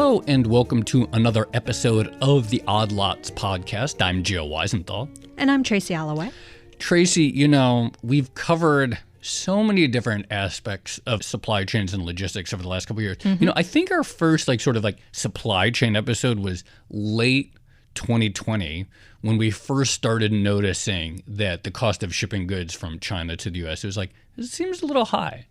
Hello and welcome to another episode of the Odd Lots podcast. I'm Joe Weisenthal. And I'm Tracy Alloway. Tracy, we've covered so many different aspects of supply chains and logistics over the last couple of years. Mm-hmm. I think our first supply chain episode was late 2020 when we first started noticing that the cost of shipping goods from China to the U.S. it seems a little high.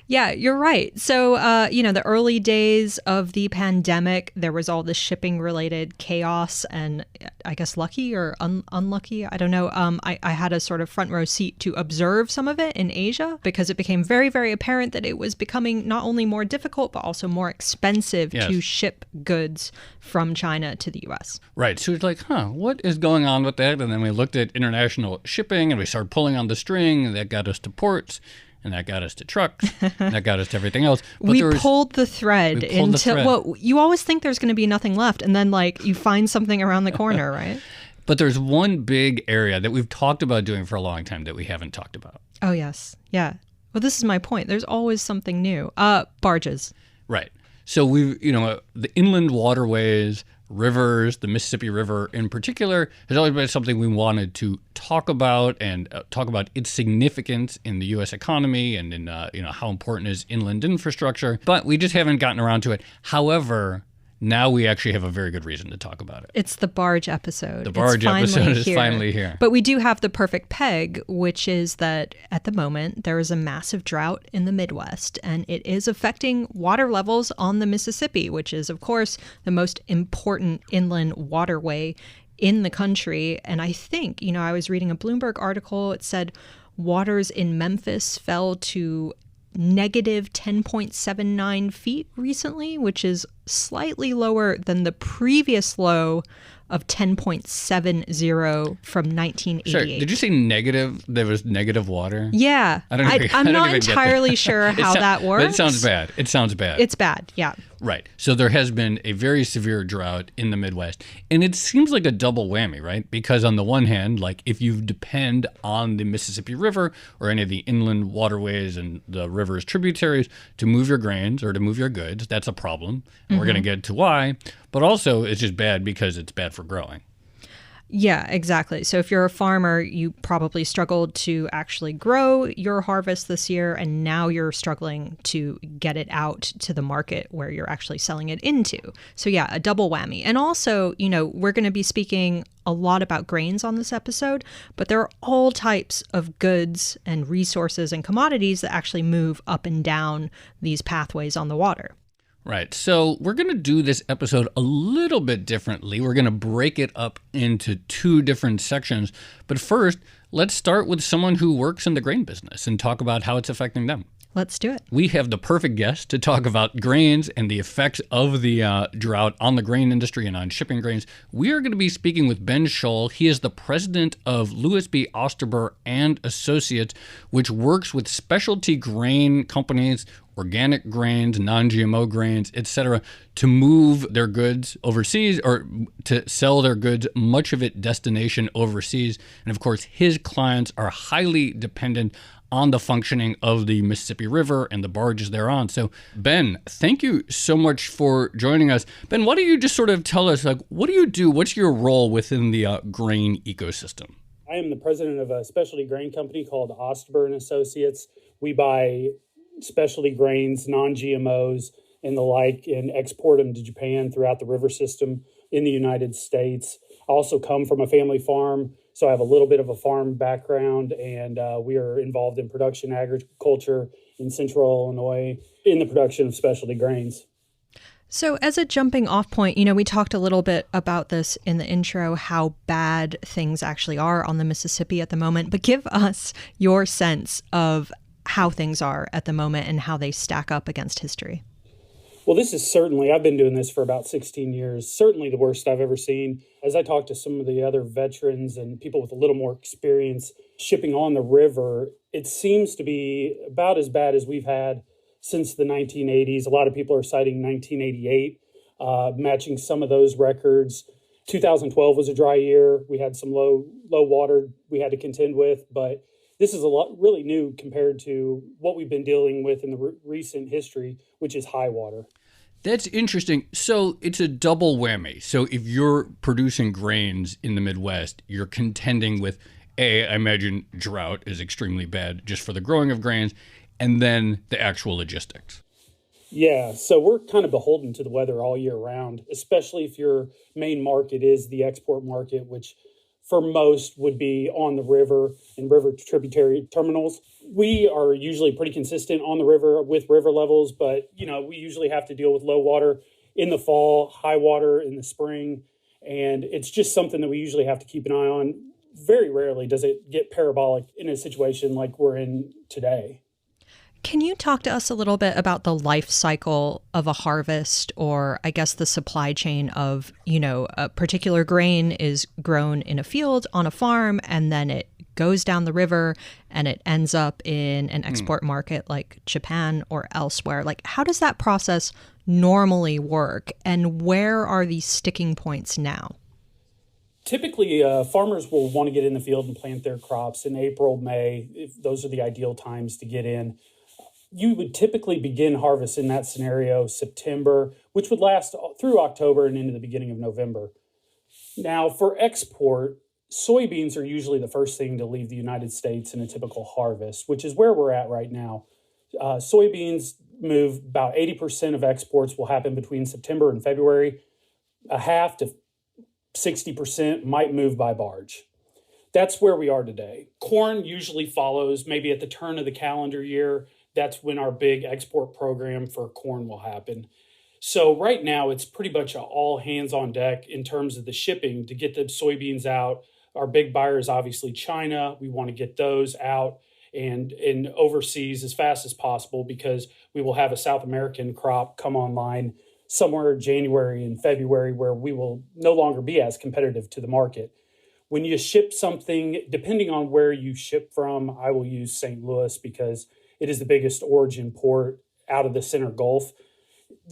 Yeah, you're right. So, the early days of the pandemic, there was all this shipping-related chaos and I guess lucky or unlucky, I don't know. I had a sort of front row seat to observe some of it in Asia because it became very, very apparent that it was becoming not only more difficult, but also more expensive to ship goods from China to the U.S. Right. So it's like, what is going on with that? And then we looked at international shipping and we started pulling on the string and that got us to ports. And that got us to trucks, and that got us to everything else. But we pulled the thread until you always think there's going to be nothing left. And then you find something around the corner, right? But there's one big area that we've talked about doing for a long time that we haven't talked about. Oh, yes. Yeah. Well, this is my point. There's always something new. Barges. Right. So the inland waterways, rivers, the Mississippi River in particular, has always been something we wanted to talk about and talk about its significance in the U.S. economy and in how important is inland infrastructure. But we just haven't gotten around to it. However, now we actually have a very good reason to talk about it. It's the barge episode. The barge episode is finally here. But we do have the perfect peg, which is that at the moment there is a massive drought in the Midwest, and it is affecting water levels on the Mississippi, which is, of course, the most important inland waterway in the country. And I think, I was reading a Bloomberg article. It said waters in Memphis fell to negative 10.79 feet recently, which is slightly lower than the previous low of 10.70 from 1988. Sorry, did you say negative? There was negative water? Yeah. I'm not entirely sure how that works. But it sounds bad. It's bad, yeah. Right. So there has been a very severe drought in the Midwest. And it seems like a double whammy, right? Because on the one hand, if you depend on the Mississippi River or any of the inland waterways and the river's tributaries to move your grains or to move your goods, that's a problem. And we're going to get to why. But also, it's just bad because it's bad for growing. Yeah, exactly. So if you're a farmer, you probably struggled to actually grow your harvest this year, and now you're struggling to get it out to the market where you're actually selling it into. So yeah, a double whammy. And also, we're going to be speaking a lot about grains on this episode, but there are all types of goods and resources and commodities that actually move up and down these pathways on the water. Right. So we're going to do this episode a little bit differently. We're going to break it up into two different sections. But first, let's start with someone who works in the grain business and talk about how it's affecting them. Let's do it. We have the perfect guest to talk about grains and the effects of the drought on the grain industry and on shipping grains. We are going to be speaking with Ben Scholl. He is the president of Louis B. Ostebur and Associates, which works with specialty grain companies, organic grains, non-GMO grains, etc., to move their goods overseas or to sell their goods, much of it destination overseas. And of course, his clients are highly dependent on the functioning of the Mississippi River and the barges thereon. So, Ben, thank you so much for joining us. Ben, why don't you just sort of tell us, what do you do? What's your role within the grain ecosystem? I am the president of a specialty grain company called Ostebur Associates. We buy specialty grains, non-GMOs, and the like, and export them to Japan throughout the river system in the United States. I also come from a family farm, so I have a little bit of a farm background, and we are involved in production agriculture in central Illinois in the production of specialty grains. So as a jumping off point, we talked a little bit about this in the intro, how bad things actually are on the Mississippi at the moment, but give us your sense of how things are at the moment and how they stack up against history. Well, this is certainly, I've been doing this for about 16 years, certainly the worst I've ever seen. As I talk to some of the other veterans and people with a little more experience shipping on the river, it seems to be about as bad as we've had since the 1980s. A lot of people are citing 1988, matching some of those records. 2012 was a dry year. We had some low water we had to contend with, but this is a lot really new compared to what we've been dealing with in the recent history, which is high water. That's interesting. So it's a double whammy. So if you're producing grains in the Midwest, you're contending with I imagine drought is extremely bad just for the growing of grains, and then the actual logistics. Yeah, so we're kind of beholden to the weather all year round, especially if your main market is the export market, which for most would be on the river and river tributary terminals. We are usually pretty consistent on the river with river levels, but we usually have to deal with low water in the fall, high water in the spring, and it's just something that we usually have to keep an eye on. Very rarely does it get parabolic in a situation like we're in today. Can you talk to us a little bit about the life cycle of a harvest, or I guess the supply chain of, a particular grain is grown in a field on a farm and then it goes down the river and it ends up in an export market like Japan or elsewhere? Like, how does that process normally work, and where are these sticking points now? Typically, farmers will want to get in the field and plant their crops in April, May. If those are the ideal times to get in. You would typically begin harvest in that scenario September, which would last through October and into the beginning of November. Now, for export, soybeans are usually the first thing to leave the United States in a typical harvest, which is where we're at right now. Soybeans move about 80% of exports will happen between September and February. A half to 60% might move by barge. That's where we are today. Corn usually follows maybe at the turn of the calendar year. That's when our big export program for corn will happen. So right now, it's pretty much all hands on deck in terms of the shipping to get the soybeans out. Our big buyer is obviously China. We want to get those out and overseas as fast as possible, because we will have a South American crop come online somewhere January and February, where we will no longer be as competitive to the market. When you ship something, depending on where you ship from, I will use St. Louis because it is the biggest origin port out of the center Gulf.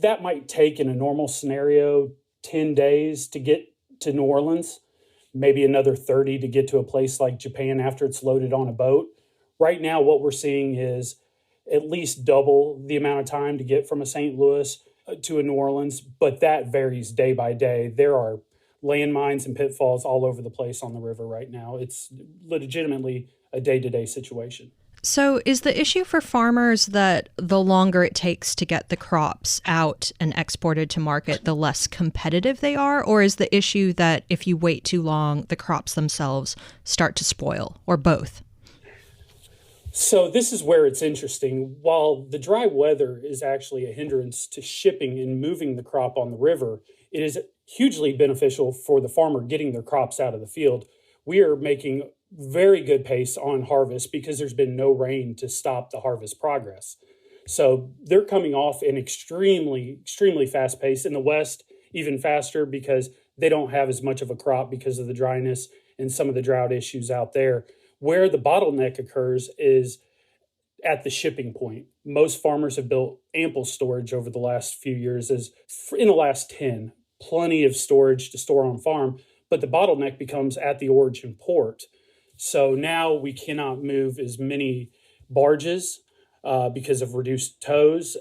That might take, in a normal scenario, 10 days to get to New Orleans, maybe another 30 to get to a place like Japan after it's loaded on a boat. Right now, what we're seeing is at least double the amount of time to get from a St. Louis to a New Orleans, but that varies day by day. There are landmines and pitfalls all over the place on the river right now. It's legitimately a day-to-day situation. So is the issue for farmers that the longer it takes to get the crops out and exported to market, the less competitive they are? Or is the issue that if you wait too long, the crops themselves start to spoil, or both? So this is where it's interesting. While the dry weather is actually a hindrance to shipping and moving the crop on the river, it is hugely beneficial for the farmer getting their crops out of the field. We are making very good pace on harvest because there's been no rain to stop the harvest progress. So they're coming off an extremely fast pace. In the West, even faster, because they don't have as much of a crop because of the dryness and some of the drought issues out there. Where the bottleneck occurs is at the shipping point. Most farmers have built ample storage over the last few years, as in the last 10, plenty of storage to store on farm, but the bottleneck becomes at the origin port. So now we cannot move as many barges because of reduced tows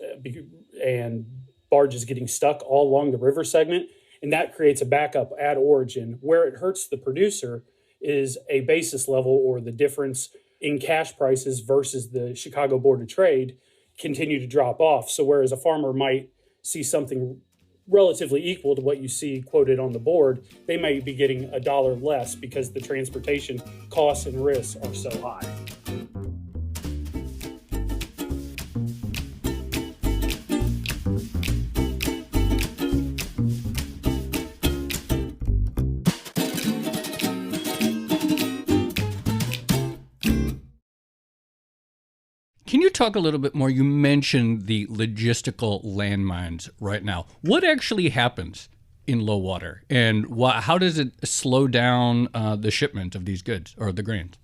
and barges getting stuck all along the river segment. And that creates a backup at origin. Where it hurts the producer is a basis level, or the difference in cash prices versus the Chicago Board of Trade, continue to drop off. So whereas a farmer might see something relatively equal to what you see quoted on the board, they may be getting $1 less because the transportation costs and risks are so high. Can you talk a little bit more? You mentioned the logistical landmines right now. What actually happens in low water, and how does it slow down the shipment of these goods or the grains?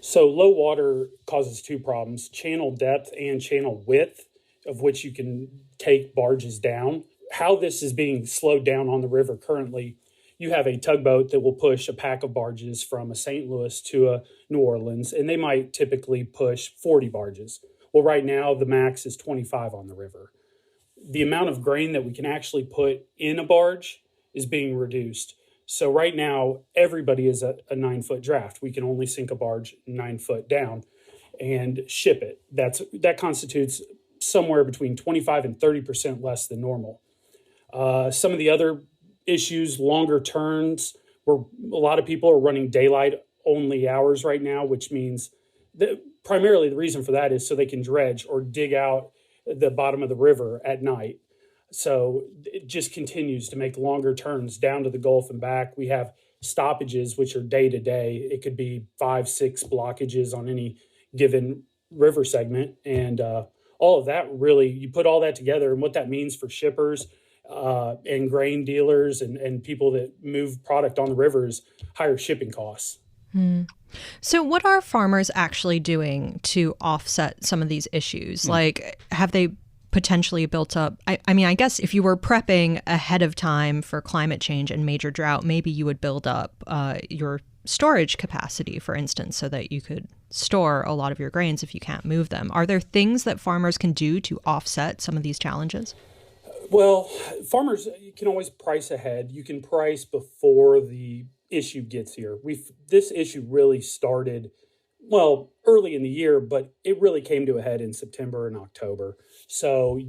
So low water causes two problems: channel depth and channel width, of which you can take barges down. How this is being slowed down on the river currently, you have a tugboat that will push a pack of barges from a St. Louis to a New Orleans, and they might typically push 40 barges. Well, right now, the max is 25 on the river. the amount of grain that we can actually put in a barge is being reduced. So right now, everybody is a 9-foot draft. We can only sink a barge 9 foot down and ship it. That constitutes somewhere between 25 and 30% less than normal. Some of the other issues, longer turns, where a lot of people are running daylight only hours right now, which means that primarily the reason for that is so they can dredge or dig out the bottom of the river at night. So it just continues to make longer turns down to the Gulf and back. We have stoppages, which are day to day. It could be 5-6 blockages on any given river segment. And all of that really, you put all that together and what that means for shippers and grain dealers and people that move product on the rivers, higher shipping costs. So what are farmers actually doing to offset some of these issues? Like, have they potentially built up? I mean, I guess if you were prepping ahead of time for climate change and major drought, maybe you would build up your storage capacity, for instance, so that you could store a lot of your grains if you can't move them. Are there things that farmers can do to offset some of these challenges? Well, farmers, you can always price ahead. You can price before the issue gets here. This issue really started, early in the year, but it really came to a head in September and October. So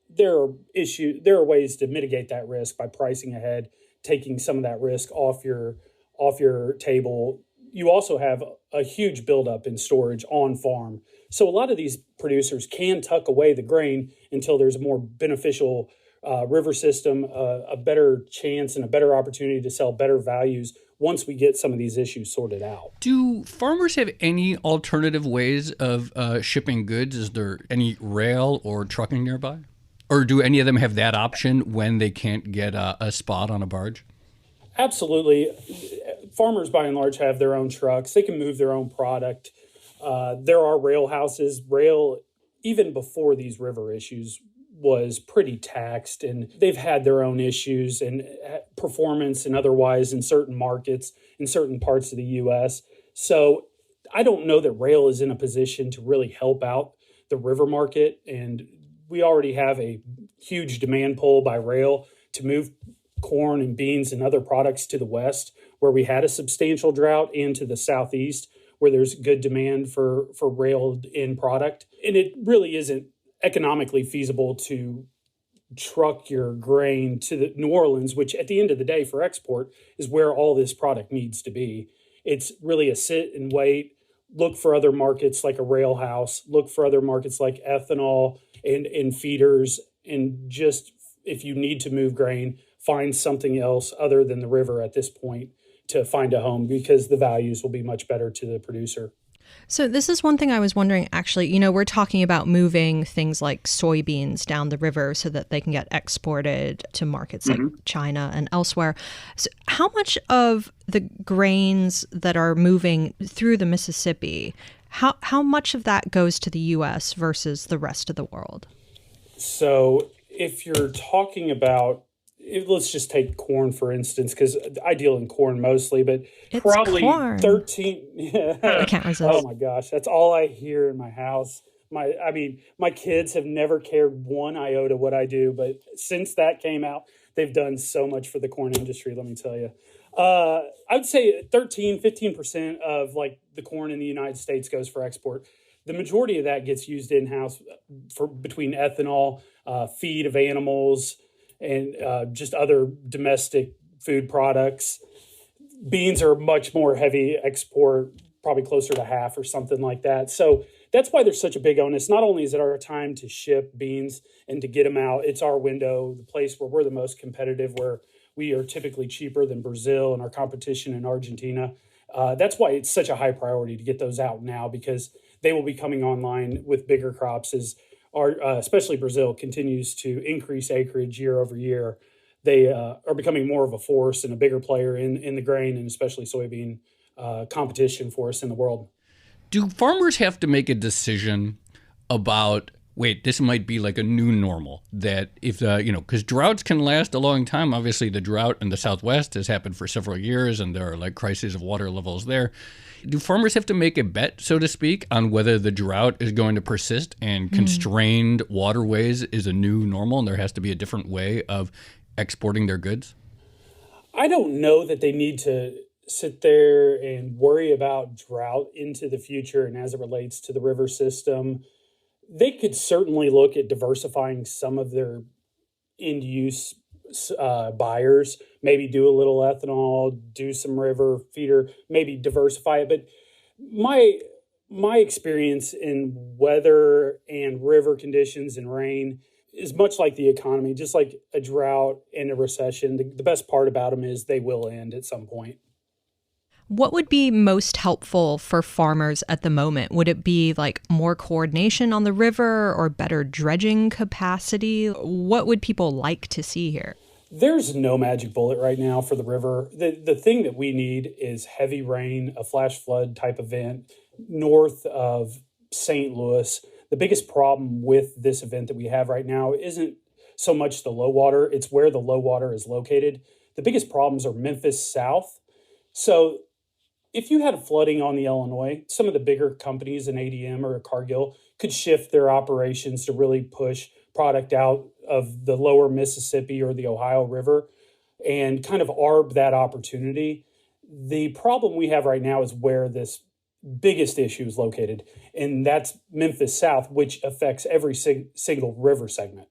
there are ways to mitigate that risk by pricing ahead, taking some of that risk off your table. You also have a huge buildup in storage on farm. So a lot of these producers can tuck away the grain until there's a more beneficial river system, a better chance and a better opportunity to sell better values once we get some of these issues sorted out. Do farmers have any alternative ways of shipping goods? Is there any rail or trucking nearby? Or do any of them have that option when they can't get a spot on a barge? Absolutely. Farmers, by and large, have their own trucks. They can move their own product. There are rail houses. Rail, even before these river issues, was pretty taxed, and they've had their own issues and performance and otherwise in certain markets, in certain parts of the U.S. So I don't know that rail is in a position to really help out the river market. And we already have a huge demand pull by rail to move corn and beans and other products to the west, where we had a substantial drought, and to the southeast, where there's good demand for railed in product. And it really isn't economically feasible to truck your grain to the New Orleans, which at the end of the day for export is where all this product needs to be. It's really a sit and wait, look for other markets like a rail house, look for other markets like ethanol and feeders, and just if you need to move grain, find something else other than the river at this point to find a home, because the values will be much better to the producer. So this is one thing I was wondering, actually, we're talking about moving things like soybeans down the river so that they can get exported to markets like China and elsewhere. So how much of the grains that are moving through the Mississippi, how much of that goes to the U.S. versus the rest of the world? So if you're talking about, let's just take corn, for instance, because I deal in corn mostly, but it's probably corn. 13. I can't resist. Oh my gosh, that's all I hear in my house. My kids have never cared one iota what I do, but since that came out, they've done so much for the corn industry, let me tell you. I'd say 15% of like the corn in the United States goes for export. The majority of that gets used in-house for between ethanol, feed of animals, and just other domestic food products. Beans are much more heavy export, probably closer to half or something like that. So that's why there's such a big onus. Not only is it our time to ship beans and to get them out, it's our window, the place where we're the most competitive, where we are typically cheaper than Brazil and our competition in Argentina. That's why it's such a high priority to get those out now, because they will be coming online with bigger crops as especially Brazil continues to increase acreage year over year. They are becoming more of a force and a bigger player in the grain and especially soybean competition for us in the world. Do farmers have to make a decision about wait, this might be like a new normal, that if, because droughts can last a long time. Obviously, the drought in the Southwest has happened for several years, and there are like crises of water levels there. Do farmers have to make a bet, so to speak, on whether the drought is going to persist and constrained waterways is a new normal and there has to be a different way of exporting their goods? I don't know that they need to sit there and worry about drought into the future and as it relates to the river system. They could certainly look at diversifying some of their end use buyers, maybe do a little ethanol, do some river feeder, maybe diversify it. But my experience in weather and river conditions and rain is much like the economy, just like a drought and a recession. The best part about them is they will end at some point. What would be most helpful for farmers at the moment? Would it be like more coordination on the river or better dredging capacity? What would people like to see here? There's no magic bullet right now for the river. The thing that we need is heavy rain, a flash flood type event north of St. Louis. The biggest problem with this event that we have right now isn't so much the low water, it's where the low water is located. The biggest problems are Memphis south. So if you had flooding on the Illinois, some of the bigger companies in ADM or Cargill could shift their operations to really push product out of the lower Mississippi or the Ohio River and kind of arb that opportunity. The problem we have right now is where this biggest issue is located, and that's Memphis South, which affects every single river segment.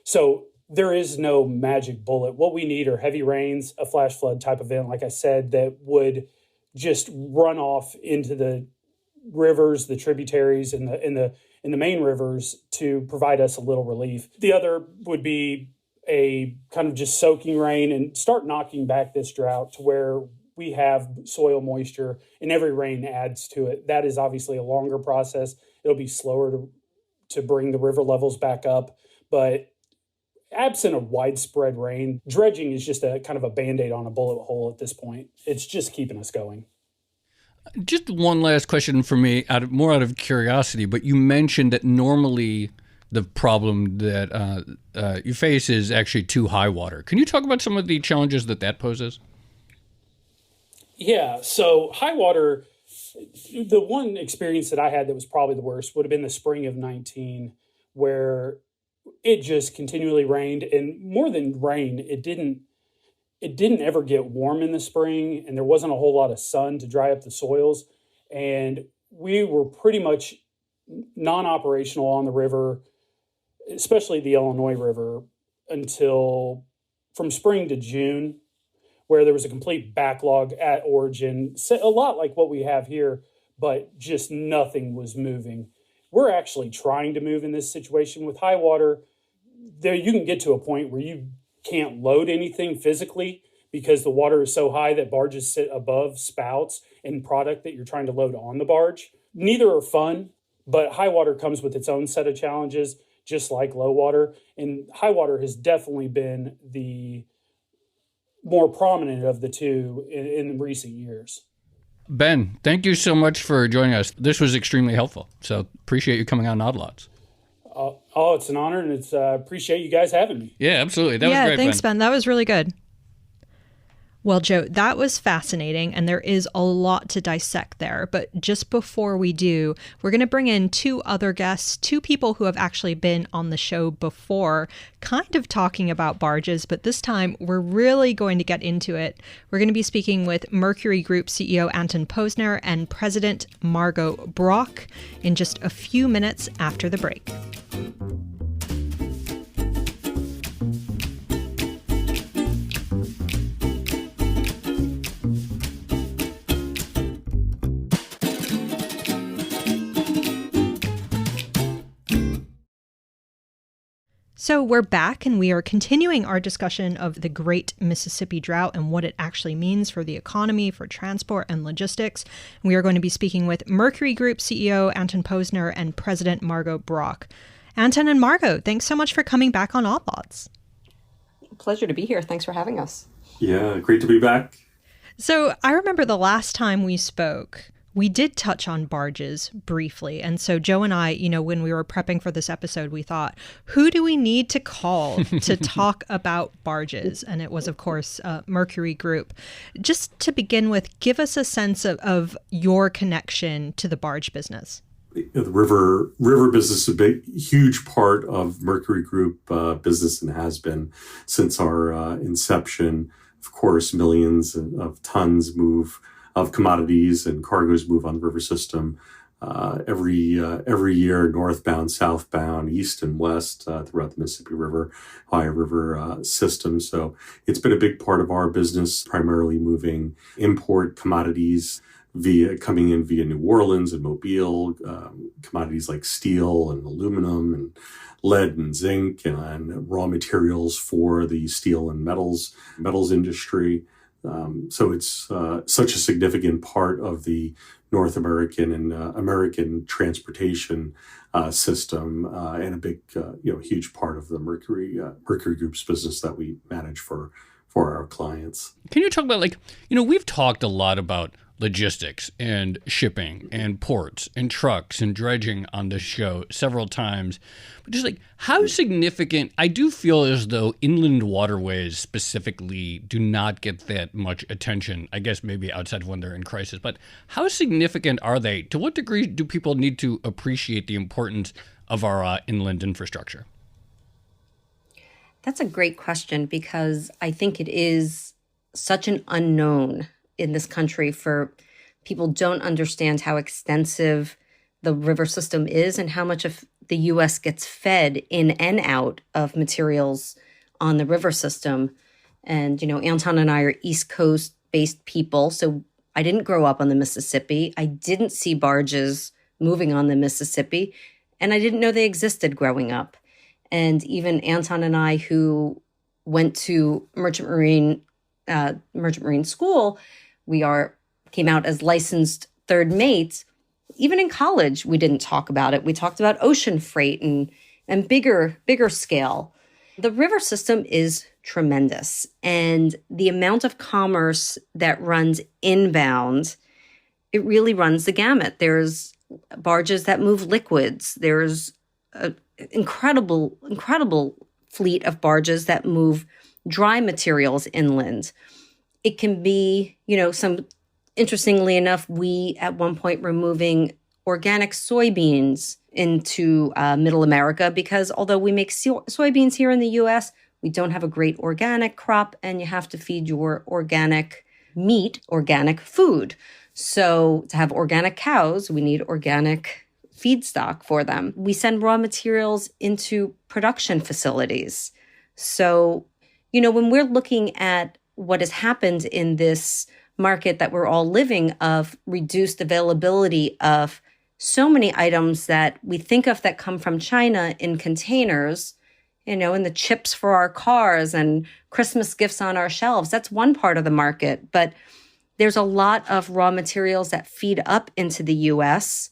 So there is no magic bullet. What we need are heavy rains, a flash flood type event, like I said, that would just run off into the rivers, the tributaries, and the main rivers to provide us a little relief. The other would be a kind of just soaking rain and start knocking back this drought to where we have soil moisture and every rain adds to it. That is obviously a longer process. It'll be slower to bring the river levels back up. But absent of widespread rain, dredging is just a kind of a Band-Aid on a bullet hole at this point. It's just keeping us going. Just one last question for me, more out of curiosity, but you mentioned that normally the problem that you face is actually too high water. Can you talk about some of the challenges that poses? Yeah, so high water, the one experience that I had that was probably the worst would have been the spring of 19, where it just continually rained, and more than rain, it didn't ever get warm in the spring, and there wasn't a whole lot of sun to dry up the soils. And we were pretty much non-operational on the river, especially the Illinois River, until from spring to June, where there was a complete backlog at origin, a lot like what we have here, but just nothing was moving. We're actually trying to move in this situation with high water. There, you can get to a point where you can't load anything physically because the water is so high that barges sit above spouts and product that you're trying to load on the barge. Neither are fun, but high water comes with its own set of challenges, just like low water. And high water has definitely been the more prominent of the two in recent years. Ben, thank you so much for joining us. This was extremely helpful. So appreciate you coming on Odd Lots. It's an honor, and it's appreciate you guys having me. Yeah, absolutely. That was great, thanks, Ben. That was really good. Well, Joe, that was fascinating, and there is a lot to dissect there. But just before we do, we're going to bring in two other guests, two people who have actually been on the show before, kind of talking about barges, but this time we're really going to get into it. We're going to be speaking with Mercury Group CEO Anton Posner and President Margo Brock in just a few minutes after the break. So we're back, and we are continuing our discussion of the Great Mississippi Drought and what it actually means for the economy, for transport and logistics. We are going to be speaking with Mercury Group CEO Anton Posner and President Margo Brock. Anton and Margo, thanks so much for coming back on Odd Lots. Pleasure to be here. Thanks for having us. Yeah, great to be back. So I remember the last time we spoke, We did touch on barges briefly. And so Joe and I, when we were prepping for this episode, we thought, who do we need to call to talk about barges? And it was, of course, Mercury Group. Just to begin with, give us a sense of your connection to the barge business. The river business is a huge part of Mercury Group business and has been since our inception. Of course, millions of tons of commodities and cargoes move on the river system every year, northbound, southbound, east and west throughout the Mississippi River, Ohio River system. So it's been a big part of our business, primarily moving import commodities coming in via New Orleans and Mobile, commodities like steel and aluminum and lead and zinc and raw materials for the steel and metals industry. So it's such a significant part of the North American and American transportation system, and a big, huge part of the Mercury Group's business that we manage for our clients. Can you talk about, we've talked a lot about logistics and shipping and ports and trucks and dredging on this show several times. But just how significant, I do feel as though inland waterways specifically do not get that much attention, I guess maybe outside of when they're in crisis, but how significant are they? To what degree do people need to appreciate the importance of our inland infrastructure? That's a great question, because I think it is such an unknown in this country. For people don't understand how extensive the river system is and how much of the U.S. gets fed in and out of materials on the river system. And, Anton and I are East Coast based people, so I didn't grow up on the Mississippi. I didn't see barges moving on the Mississippi, and I didn't know they existed growing up. And even Anton and I, who went to Merchant Marine school, came out as licensed third mates. Even in college, we didn't talk about it. We talked about ocean freight and bigger scale. The river system is tremendous. And the amount of commerce that runs inbound, it really runs the gamut. There's barges that move liquids. There's an incredible fleet of barges that move dry materials inland. It can be, interestingly enough, we at one point were moving organic soybeans into Middle America, because although we make soybeans here in the U.S., we don't have a great organic crop, and you have to feed your organic meat, organic food. So to have organic cows, we need organic feedstock for them. We send raw materials into production facilities. So, when we're looking at what has happened in this market that we're all living of reduced availability of so many items that we think of that come from China in containers, and the chips for our cars and Christmas gifts on our shelves, that's one part of the market. But there's a lot of raw materials that feed up into the U.S.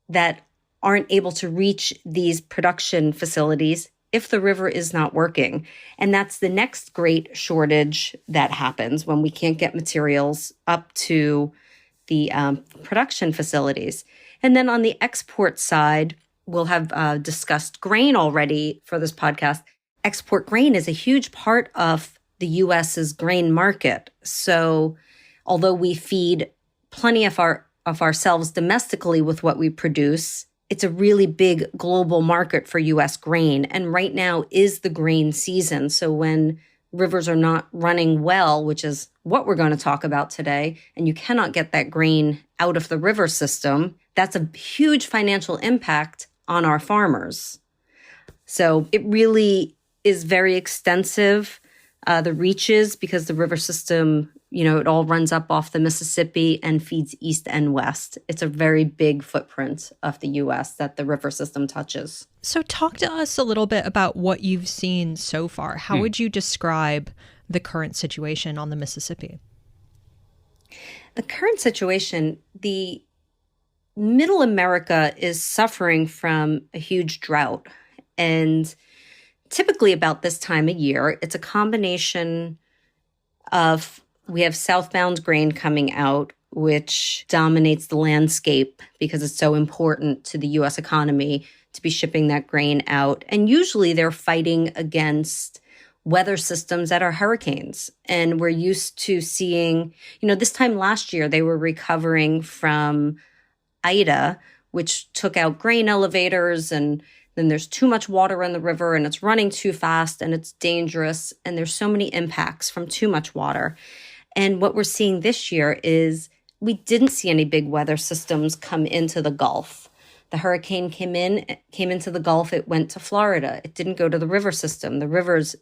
that aren't able to reach these production facilities if the river is not working. And that's the next great shortage that happens when we can't get materials up to the production facilities. And then on the export side, we'll have discussed grain already for this podcast. Export grain is a huge part of the U.S.'s grain market. So although we feed plenty of ourselves domestically with what we produce, it's a really big global market for U.S. grain. And right now is the grain season. So when rivers are not running well, which is what we're going to talk about today, and you cannot get that grain out of the river system, that's a huge financial impact on our farmers. So it really is very extensive, the reaches, because the river system, it all runs up off the Mississippi and feeds east and west. It's a very big footprint of the U.S. that the river system touches. So talk to us a little bit about what you've seen so far. How would you describe the current situation on the Mississippi? The current situation, the Middle America is suffering from a huge drought. And typically about this time of year, it's a combination of, we have southbound grain coming out. which dominates the landscape because it's so important to the U.S. economy to be shipping that grain out. And usually they're fighting against weather systems that are hurricanes. And we're used to seeing, this time last year, they were recovering from Ida, which took out grain elevators, and then there's too much water in the river and it's running too fast and it's dangerous. And there's so many impacts from too much water. And what we're seeing this year is we didn't see any big weather systems come into the Gulf. The hurricane came into the Gulf, it went to Florida. It didn't go to the river system. The rivers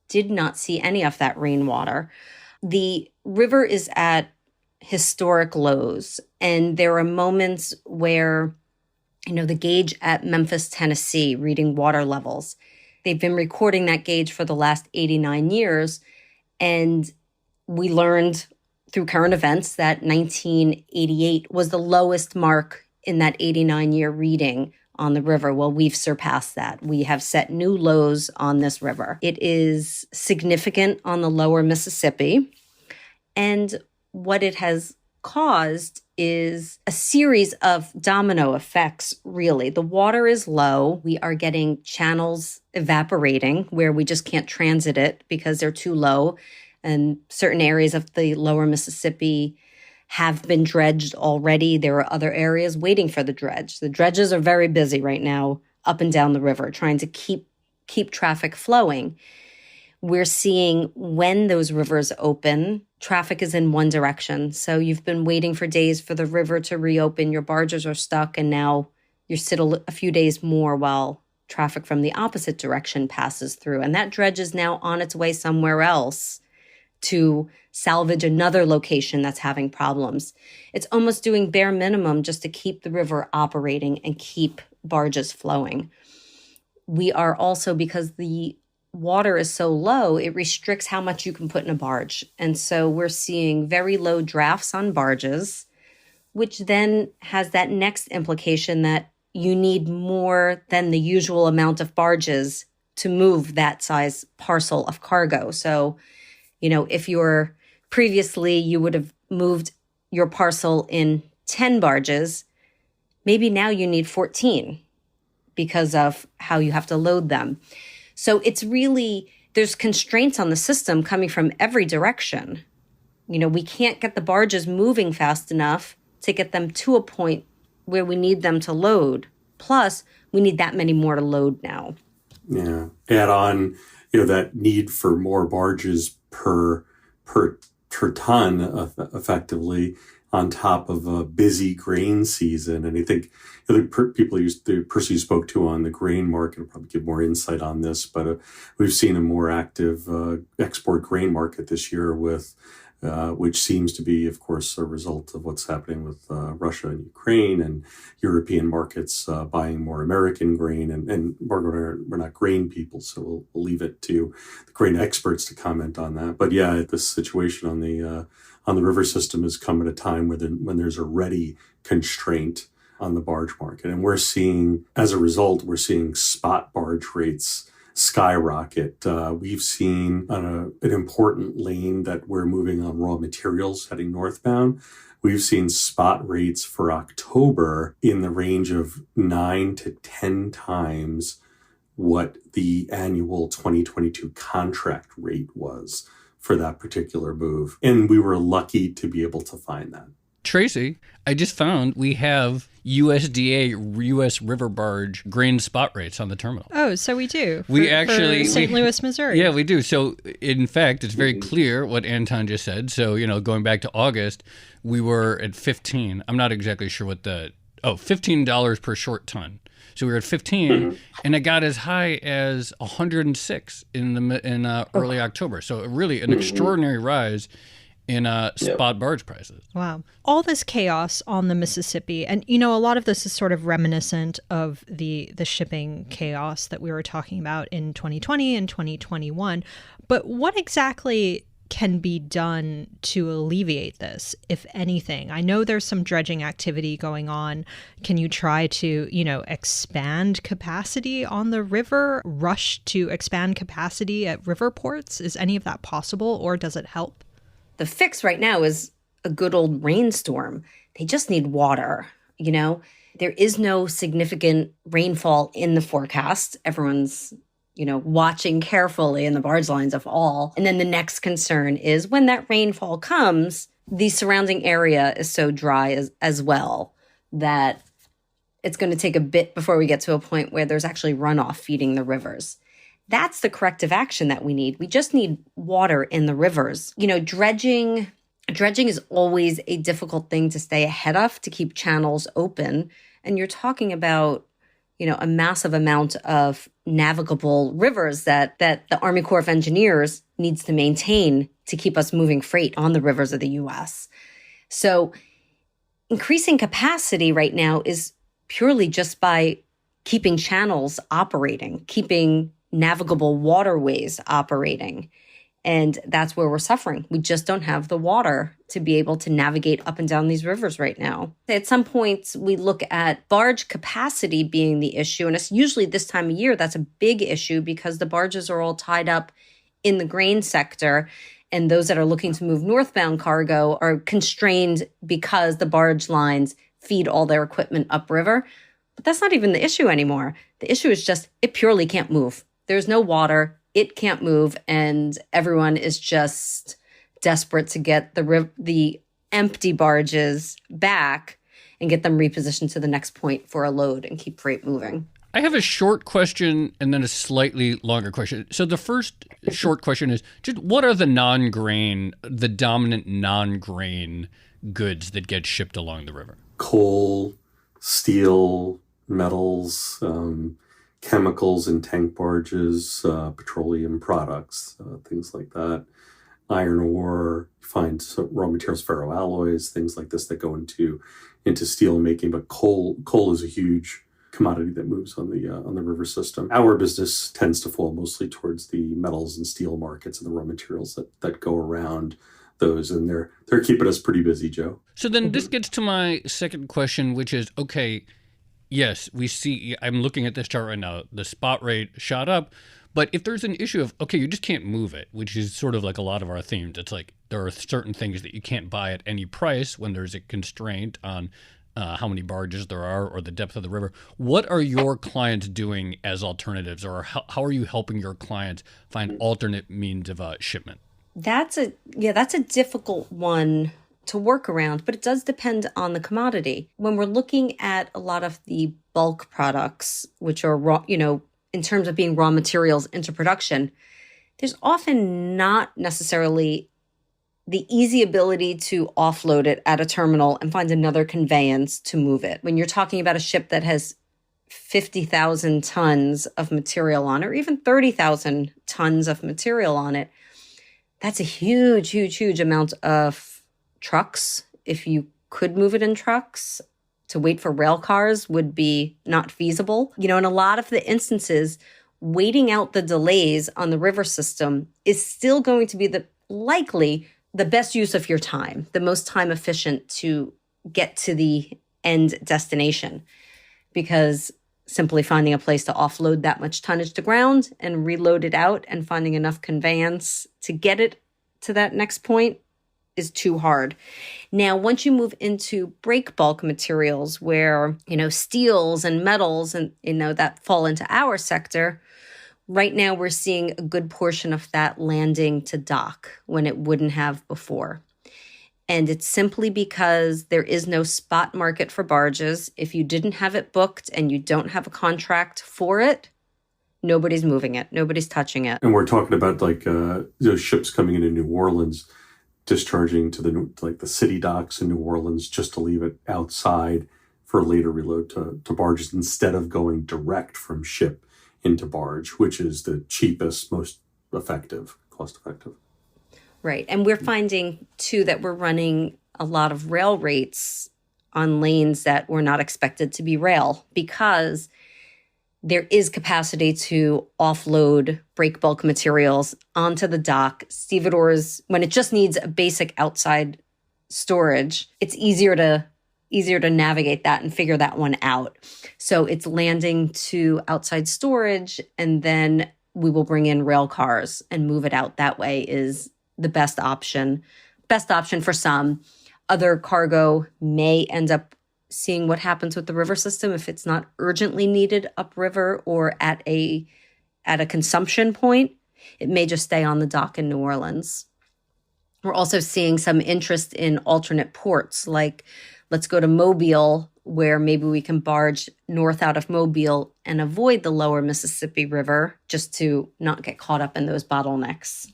did not see any of that rainwater. The river is at historic lows, and there are moments where, the gauge at Memphis, Tennessee, reading water levels, they've been recording that gauge for the last 89 years, and we learned through current events that 1988 was the lowest mark in that 89-year reading on the river. Well, we've surpassed that. We have set new lows on this river. It is significant on the lower Mississippi. And what it has caused is a series of domino effects, really. The water is low. We are getting channels evaporating where we just can't transit it because they're too low. And certain areas of the lower Mississippi have been dredged already. There are other areas waiting for the dredge. The dredges are very busy right now up and down the river trying to keep traffic flowing. We're seeing when those rivers open, traffic is in one direction. So you've been waiting for days for the river to reopen. Your barges are stuck, and now you sit a few days more while traffic from the opposite direction passes through. And that dredge is now on its way somewhere else to salvage another location that's having problems. It's almost doing bare minimum just to keep the river operating and keep barges flowing. We are also, because the water is so low, it restricts how much you can put in a barge. And so we're seeing very low drafts on barges, which then has that next implication that you need more than the usual amount of barges to move that size parcel of cargo. So, if previously you would have moved your parcel in 10 barges, maybe now you need 14 because of how you have to load them. So it's really, there's constraints on the system coming from every direction. We can't get the barges moving fast enough to get them to a point where we need them to load. Plus, we need that many more to load now. Yeah. Add on, that need for more barges per ton, effectively, on top of a busy grain season. And I think the person you spoke to on the grain market will probably give more insight on this, but we've seen a more active export grain market this year with which seems to be, of course, a result of what's happening with Russia and Ukraine and European markets buying more American grain. And Margo, we're not grain people, so we'll leave it to the grain experts to comment on that. But yeah, this situation on the river system has come at a time when there's a ready constraint on the barge market. And as a result, we're seeing spot barge rates skyrocket. We've seen on an important lane that we're moving on raw materials heading northbound. We've seen spot rates for October in the range of 9 to 10 times what the annual 2022 contract rate was for that particular move. And we were lucky to be able to find that. Tracy, I just found we have USDA U.S. river barge grain spot rates on the terminal. Oh, so we do. For St. Louis, Missouri. Yeah, we do. So, in fact, it's very clear what Anton just said. So, going back to August, we were at 15. I'm not exactly sure what $15 per short ton. So we were at 15, and it got as high as 106 in early October. So really an extraordinary rise in spot barge prices. Wow. All this chaos on the Mississippi, and a lot of this is sort of reminiscent of the shipping chaos that we were talking about in 2020 and 2021. But what exactly can be done to alleviate this, if anything? I know there's some dredging activity going on. Can you try to, expand capacity on the river, rush to expand capacity at river ports? Is any of that possible, or does it help? The fix right now is a good old rainstorm. They just need water, you know? There is no significant rainfall in the forecast. Everyone's, watching carefully in the barge lines of all. And then the next concern is when that rainfall comes, the surrounding area is so dry as well that it's going to take a bit before we get to a point where there's actually runoff feeding the rivers. That's the corrective action that we need. We just need water in the rivers. Dredging is always a difficult thing to stay ahead of, to keep channels open. And you're talking about, a massive amount of navigable rivers that the Army Corps of Engineers needs to maintain to keep us moving freight on the rivers of the U.S. So increasing capacity right now is purely just by keeping channels operating, keeping navigable waterways operating. And that's where we're suffering. We just don't have the water to be able to navigate up and down these rivers right now. At some point, we look at barge capacity being the issue. And it's usually this time of year that's a big issue because the barges are all tied up in the grain sector. And those that are looking to move northbound cargo are constrained because the barge lines feed all their equipment upriver. But that's not even the issue anymore. The issue is just it purely can't move. There's no water. It can't move, and everyone is just desperate to get the empty barges back and get them repositioned to the next point for a load and keep freight moving. I have a short question and then a slightly longer question. So the first short question is just what are the dominant non-grain goods that get shipped along the river? Coal, steel, metals, chemicals in tank barges, petroleum products, things like that. Iron ore, you find raw materials, ferroalloys, things like this that go into steel making. But coal is a huge commodity that moves on the river system. Our business tends to fall mostly towards the metals and steel markets and the raw materials that go around those, and they're keeping us pretty busy, Joe. So then this gets to my second question, which is, okay, yes, we see, I'm looking at this chart right now, the spot rate shot up, but if there's an issue of, okay, you just can't move it, which is sort of like a lot of our themes, it's like there are certain things that you can't buy at any price when there's a constraint on how many barges there are or the depth of the river. What are your clients doing as alternatives, or how are you helping your clients find alternate means of shipment? That's a difficult one to work around, but it does depend on the commodity. When we're looking at a lot of the bulk products, which are raw, in terms of being raw materials into production, there's often not necessarily the easy ability to offload it at a terminal and find another conveyance to move it. When you're talking about a ship that has 50,000 tons of material on it, or even 30,000 tons of material on it, that's a huge, huge, huge amount of trucks. If you could move it in trucks, to wait for rail cars would be not feasible. In a lot of the instances, waiting out the delays on the river system is still going to be likely the best use of your time, the most time efficient to get to the end destination, because simply finding a place to offload that much tonnage to ground and reload it out and finding enough conveyance to get it to that next point is too hard. Now, once you move into break bulk materials where, steels and metals and, that fall into our sector, right now we're seeing a good portion of that landing to dock when it wouldn't have before. And it's simply because there is no spot market for barges. If you didn't have it booked and you don't have a contract for it, nobody's moving it. Nobody's touching it. And we're talking about those ships coming into New Orleans, discharging to the city docks in New Orleans just to leave it outside for later reload to barges instead of going direct from ship into barge, which is the cheapest, most cost effective. Right. And we're finding, too, that we're running a lot of rail rates on lanes that were not expected to be rail because there is capacity to offload break bulk materials onto the dock. Stevedores, when it just needs a basic outside storage, it's easier to navigate that and figure that one out. So it's landing to outside storage, and then we will bring in rail cars and move it out that way is the best option for some. Other cargo may end up seeing what happens with the river system if it's not urgently needed upriver or at a consumption point. It may just stay on the dock in New Orleans. We're also seeing some interest in alternate ports, like let's go to Mobile, where maybe we can barge north out of Mobile and avoid the lower Mississippi River just to not get caught up in those bottlenecks.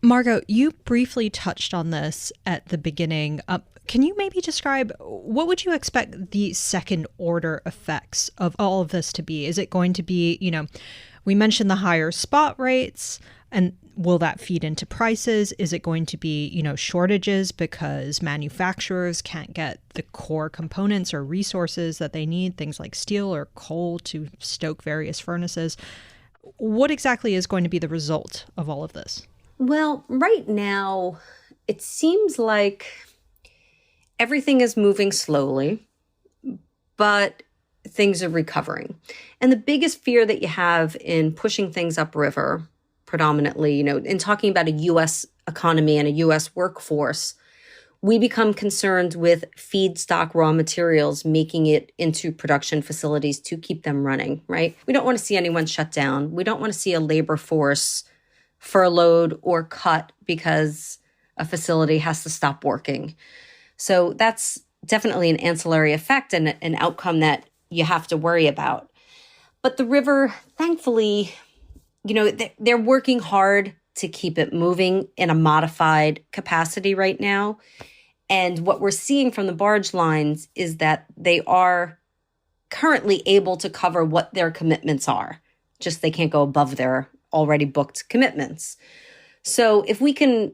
Margo, you briefly touched on this at the beginning. Can you maybe describe what would you expect the second order effects of all of this to be? Is it going to be, we mentioned the higher spot rates, and will that feed into prices? Is it going to be, shortages because manufacturers can't get the core components or resources that they need, things like steel or coal to stoke various furnaces? What exactly is going to be the result of all of this? Well, right now, it seems like everything is moving slowly, but things are recovering. And the biggest fear that you have in pushing things upriver, predominantly, in talking about a U.S. economy and a U.S. workforce, we become concerned with feedstock raw materials making it into production facilities to keep them running, right? We don't want to see anyone shut down. We don't want to see a labor force furloughed or cut because a facility has to stop working. So that's definitely an ancillary effect and an outcome that you have to worry about. But the river, thankfully, they're working hard to keep it moving in a modified capacity right now. And what we're seeing from the barge lines is that they are currently able to cover what their commitments are. Just they can't go above their already booked commitments. So if we can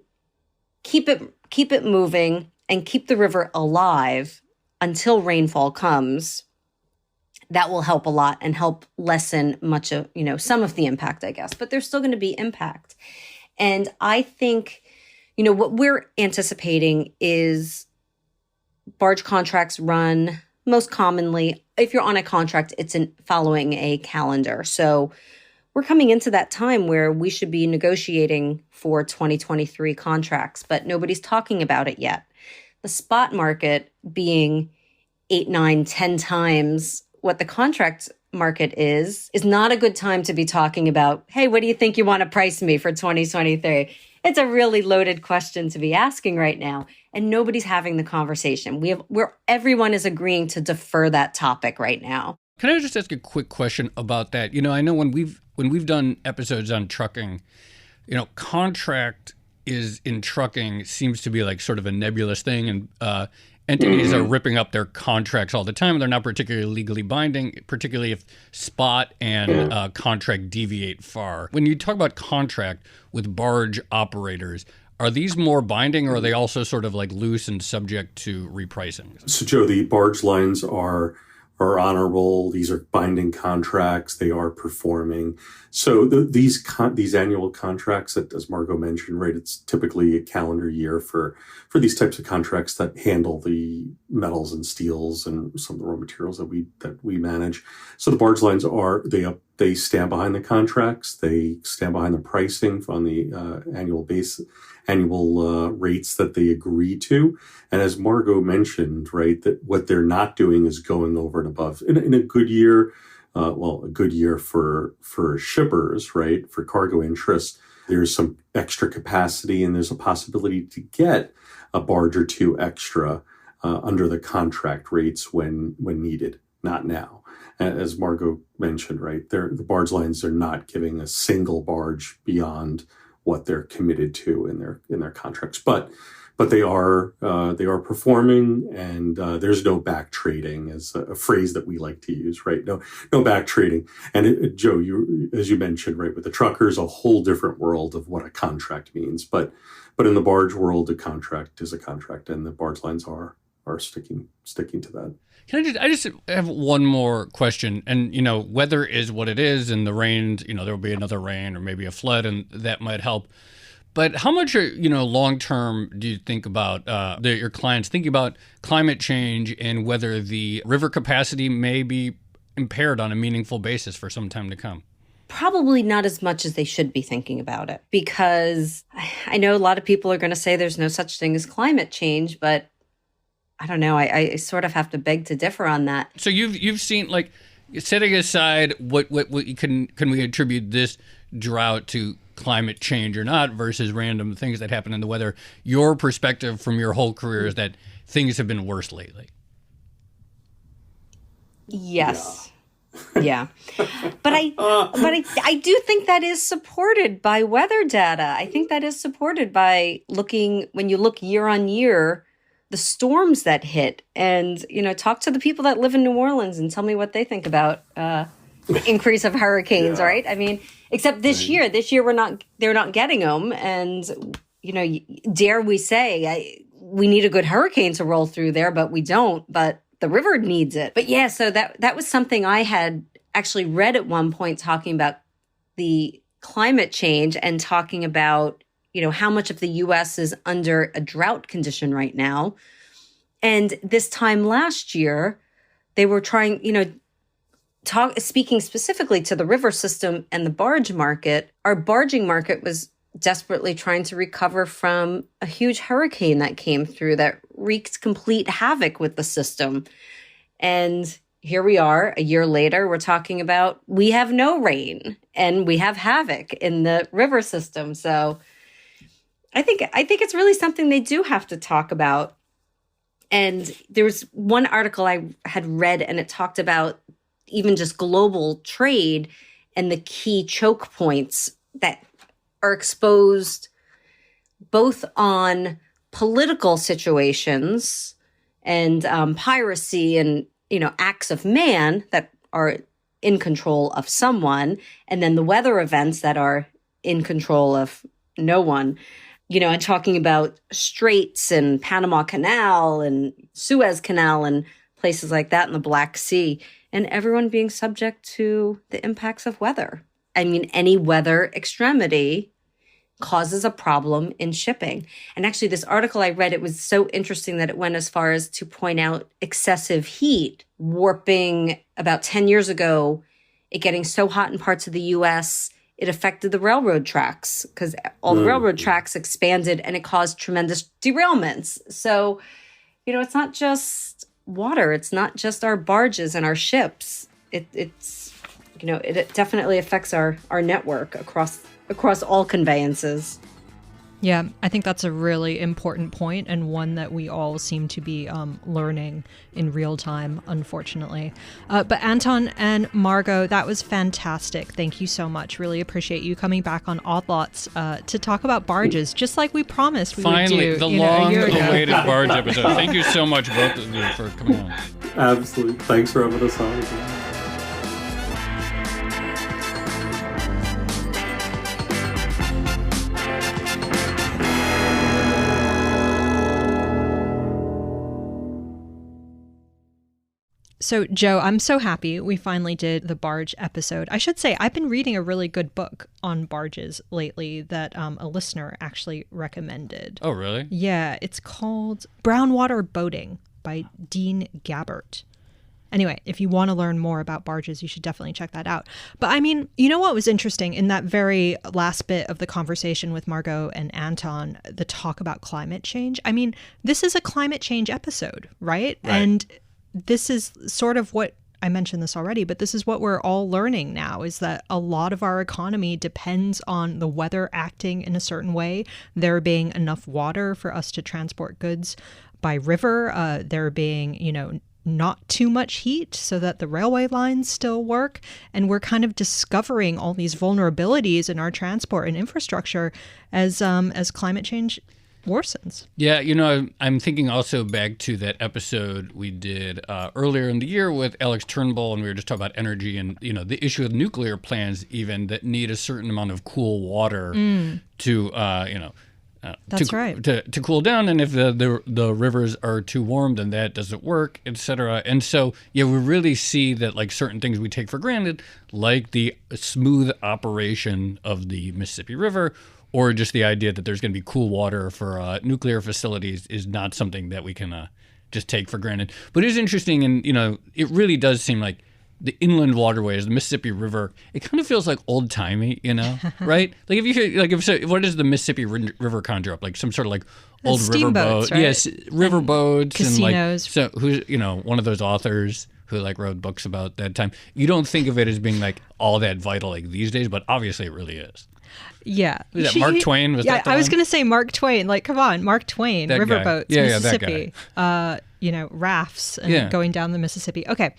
keep it moving and keep the river alive until rainfall comes, that will help a lot and help lessen much of, some of the impact, I guess. But there's still going to be impact. And I think, what we're anticipating is barge contracts run most commonly. If you're on a contract, it's following a calendar. So we're coming into that time where we should be negotiating for 2023 contracts, but nobody's talking about it yet. The spot market being 8, 9, 10 times what the contract market is not a good time to be talking about, hey, what do you think you want to price me for 2023? It's a really loaded question to be asking right now, and nobody's having the conversation. Everyone is agreeing to defer that topic right now. Can I just ask a quick question about that? I know when we've done episodes on trucking, contract is in trucking seems to be like sort of a nebulous thing, and entities are ripping up their contracts all the time, and they're not particularly legally binding, particularly if spot and contract deviate far. When you talk about contract with barge operators, are these more binding, or are they also sort of like loose and subject to repricing? So, Joe, the barge lines are honorable. These are binding contracts. They are performing. So these annual contracts, that, as Margo mentioned, right, it's typically a calendar year for these types of contracts that handle the metals and steels and some of the raw materials that we manage. So the barge lines they stand behind the contracts. They stand behind the pricing on the annual rates that they agree to. And as Margo mentioned, right, that what they're not doing is going over and above. In a good year, a good year for shippers, right, for cargo interests, there's some extra capacity and there's a possibility to get a barge or two extra under the contract rates when needed, not now. As Margo mentioned, right, the barge lines are not giving a single barge beyond what they're committed to in their contracts, but they are performing, and there's no back trading, is a phrase that we like to use, right? No back trading. And Joe, as you mentioned, right, with the truckers, a whole different world of what a contract means, but in the barge world, a contract is a contract, and the barge lines are sticking to that. I just have one more question, and weather is what it is, and the rains, there will be another rain or maybe a flood, and that might help. But how much, long term do you think about your clients thinking about climate change and whether the river capacity may be impaired on a meaningful basis for some time to come? Probably not as much as they should be thinking about it, because I know a lot of people are going to say there's no such thing as climate change, but I don't know. I sort of have to beg to differ on that. So you've seen, like, setting aside what can we attribute this drought to climate change or not versus random things that happen in the weather, your perspective from your whole career is that things have been worse lately. Yes. Yeah. But I do think that is supported by weather data. I think that is supported by when you look year on year, the storms that hit, and, talk to the people that live in New Orleans and tell me what they think about the increase of hurricanes, right? I mean, except this year they're not getting them. And, dare we say, we need a good hurricane to roll through there, but we don't, but the river needs it. But yeah, so that was something I had actually read at one point, talking about the climate change and talking about, how much of the U.S. is under a drought condition right now. And this time last year, they were trying, speaking specifically to the river system and the barge market. Our barging market was desperately trying to recover from a huge hurricane that came through that wreaked complete havoc with the system. And here we are, a year later, we're talking about we have no rain and we have havoc in the river system. So I think it's really something they do have to talk about. And there was one article I had read, and it talked about even just global trade and the key choke points that are exposed both on political situations and piracy and, acts of man that are in control of someone, and then the weather events that are in control of no one. And talking about straits and Panama Canal and Suez Canal and places like that in the Black Sea, and everyone being subject to the impacts of weather. I mean, any weather extremity causes a problem in shipping. And actually, this article I read, it was so interesting that it went as far as to point out excessive heat warping about 10 years ago, it getting so hot in parts of the U.S., it affected the railroad tracks because all the railroad tracks expanded and it caused tremendous derailments. So, it's not just water. It's not just our barges and our ships. It's it definitely affects our network across all conveyances. Yeah, I think that's a really important point, and one that we all seem to be learning in real time, unfortunately. But Anton and Margo, that was fantastic. Thank you so much. Really appreciate you coming back on Odd Lots to talk about barges, just like we promised we would do. The long-awaited barge episode. Thank you so much, both of you, for coming on. Absolutely. Thanks for having us on. So, Joe, I'm so happy we finally did the barge episode. I should say, I've been reading a really good book on barges lately that a listener actually recommended. Oh, really? Yeah, it's called Brownwater Boating by Dean Gabbert. Anyway, if you want to learn more about barges, you should definitely check that out. But I mean, you know what was interesting in that very last bit of the conversation with Margo and Anton, the talk about climate change? I mean, this is a climate change episode, right? And this is sort of what I mentioned this already, but this is what we're all learning now, is that a lot of our economy depends on the weather acting in a certain way, there being enough water for us to transport goods by river, there being, not too much heat so that the railway lines still work. And we're kind of discovering all these vulnerabilities in our transport and infrastructure as climate change worsens. Yeah, I'm thinking also back to that episode we did earlier in the year with Alex Turnbull, and we were just talking about energy and, the issue of nuclear plants even that need a certain amount of cool water to, That's right. To cool down. And if the rivers are too warm, then that doesn't work, etc. And so, we really see that like certain things we take for granted, like the smooth operation of the Mississippi River, or just the idea that there's going to be cool water for nuclear facilities is not something that we can just take for granted. But it is interesting, and it really does seem like the inland waterways, the Mississippi River, it kind of feels like old timey, right? Like if you hear, what does the Mississippi River conjure up? Like some sort of like old riverboat, right? Yes, riverboats, casinos. And like who's one of those authors who like wrote books about that time. You don't think of it as being like all that vital like these days, but obviously it really is. Yeah. Was that Mark Twain? Was that the I was one? going to say Mark Twain. Like, come on, Mark Twain, That guy. riverboats, Yeah, Mississippi, that rafts and going down the Mississippi. Okay.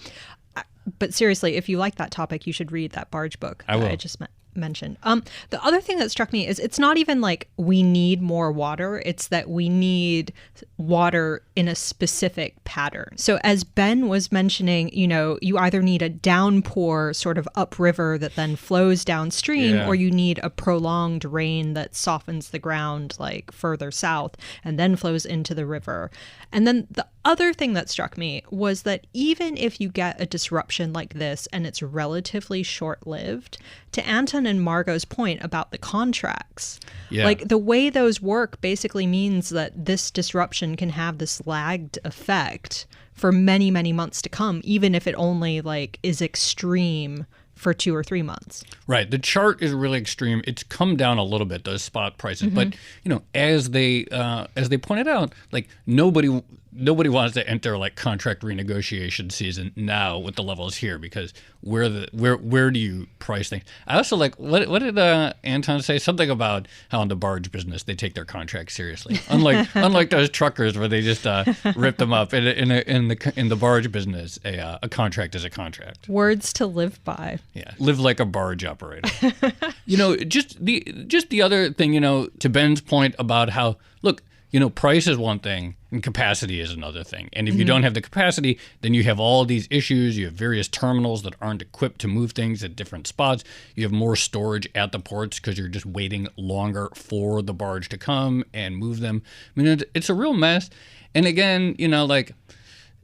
But seriously, if you like that topic, you should read that barge book I will. I just mentioned. The other thing that struck me is it's not even like we need more water. It's that we need water in a specific pattern. So as Ben was mentioning, you either need a downpour sort of upriver that then flows downstream, or you need a prolonged rain that softens the ground like further south and then flows into the river. And then the other thing that struck me was that even if you get a disruption like this and it's relatively short-lived, to Anton and Margo's point about the contracts, like the way those work basically means that this disruption can have this lagged effect for many, many months to come, even if it only like is extreme for 2 or 3 months. Right. The chart is really extreme. It's come down a little bit, those spot prices. But, as they pointed out, like nobody wants to enter like contract renegotiation season now with the levels here, because where do you price things? I also like, what did Anton say? Something about how in the barge business they take their contracts seriously. Unlike those truckers where they just rip them up. In the barge business, a contract is a contract. Words to live by. Yeah, live like a barge operator. Just the other thing, to Ben's point about how, look, price is one thing and capacity is another thing. And if you don't have the capacity, then you have all these issues. You have various terminals that aren't equipped to move things at different spots. You have more storage at the ports because you're just waiting longer for the barge to come and move them. I mean, it's a real mess. And again,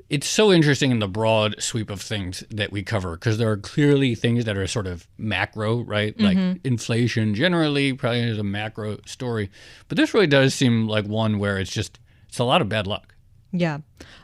it's so interesting in the broad sweep of things that we cover, because there are clearly things that are sort of macro, right? Like inflation generally probably is a macro story. But this really does seem like one where it's a lot of bad luck. Yeah.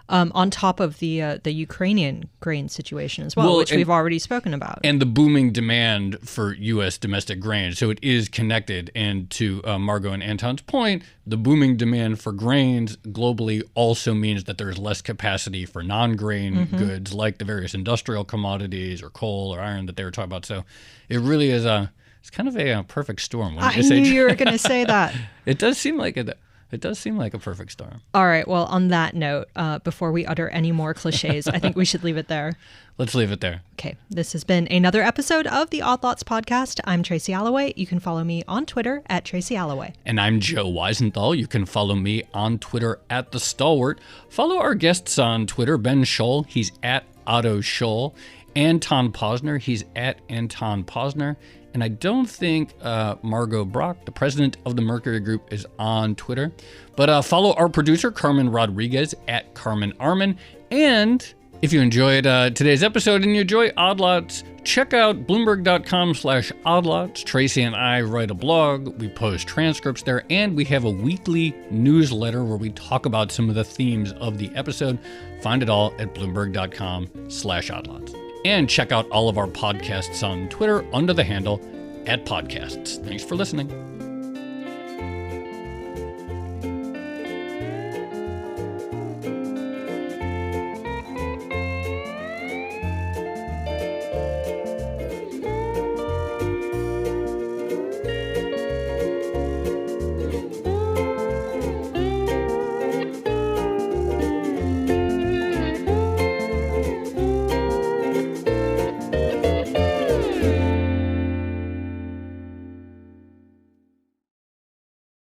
On top of the Ukrainian grain situation as well, which we've already spoken about. And the booming demand for U.S. domestic grain. So it is connected. And to Margo and Anton's point, the booming demand for grains globally also means that there's less capacity for non-grain goods like the various industrial commodities or coal or iron that they were talking about. So it really is it's kind of a perfect storm. I knew you were going to say that. It does seem like it. It does seem like a perfect storm. All right. Well, on that note, before we utter any more cliches, I think we should leave it there. Let's leave it there. Okay. This has been another episode of the Odd Lots podcast. I'm Tracy Alloway. You can follow me on Twitter at Tracy Alloway. And I'm Joe Weisenthal. You can follow me on Twitter at The Stalwart. Follow our guests on Twitter. Ben Scholl, he's at Otto Scholl. Anton Posner, he's at Anton Posner. And I don't think Margo Brock, the president of the Mercury Group, is on Twitter. But follow our producer, Carmen Rodriguez, at Carmen Armin. And if you enjoyed today's episode and you enjoy Odd Lots, check out Bloomberg.com/oddlots. Tracy and I write a blog. We post transcripts there. And we have a weekly newsletter where we talk about some of the themes of the episode. Find it all at Bloomberg.com/oddlots. And check out all of our podcasts on Twitter under the handle @podcasts. Thanks for listening.